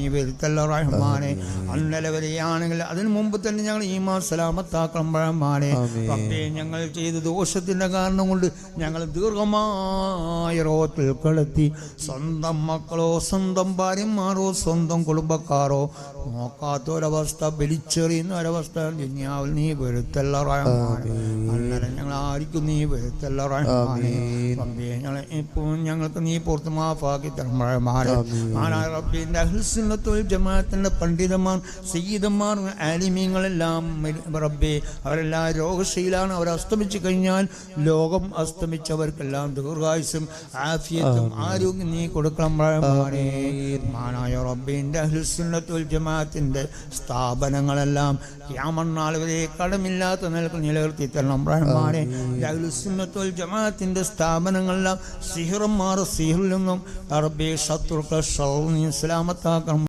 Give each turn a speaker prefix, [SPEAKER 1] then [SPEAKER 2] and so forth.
[SPEAKER 1] നീ വരുത്തല്ല റഹ്മാനെ. അന്നലെ വരെയാണെങ്കിൽ അതിനു മുമ്പ് തന്നെ ഞങ്ങൾ ഈമാൻ സലാമത്താക്കണം റഹ്മാനെ. റബ്ബേ, ഞങ്ങൾ ചെയ്ത ദോഷത്തിൻ്റെ കാരണം കൊണ്ട് ഞങ്ങൾ ദീർഘമായ രോഗത്തിൽ കിടത്തി സ്വന്തം മക്കളോ സ്വന്തം ഭാര്യമാരോ സ്വന്തം കുടുംബക്കാരോ നോക്കാത്തൊരവസ്ഥ, വലിച്ചെറിയുന്ന ഒരവസ്ഥ ദുനിയാവിൽ നീ വരുത്തല്ല റഹ്മാനെ. അന്നേരം ഞങ്ങൾ ആർക്കും നീ വരുത്തല്ല റഹ്മാനെ. റബ്ബേ, ഞങ്ങളെ ഇപ്പോൾ ഞങ്ങൾക്ക് നീ പുറത്ത് മാഫാക്കി തരണം റഹ്മാനെ. ആനായ റബ്ബിൻ്റെ അഹ്ലു സുന്നത്തുൽ ജമാഅത്തിൻ്റെ പണ്ഡിതന്മാർ, സയ്യിദന്മാർ, ആലിമീങ്ങളെല്ലാം റബ്ബേ അവരെല്ലാം രോഗശീലാണ്. അവർ അസ്തമിച്ചു കഴിഞ്ഞാൽ ലോകം അസ്തമിച്ചവർക്കെല്ലാം ദീർഘായുസ്സും ആഫിയത്തും ആരോഗ്യം നീ കൊടുക്കണം റഹ്മാനെ. ആനായ റബ്ബിൻ്റെ അഹ്ലു സുന്നത്തുൽ ജമാഅത്തിൻ്റെ സ്ഥാപനങ്ങളെല്ലാം ഖിയാമത്ത് നാൾ വരെ കടമില്ലാത്ത നിലക്ക് നിലനിർത്തി തരണം റഹ്മാനെ. അഹ്ലു സുന്നത്തുൽ ജമാഅത്തിൻ്റെ സ്ഥാപനങ്ങളെല്ലാം സിഹ്റന്മാർ സിഹ്റിൽ നിന്നും റബ്ബേ ശത്രുക്കൾ സലാമത്താക്കണം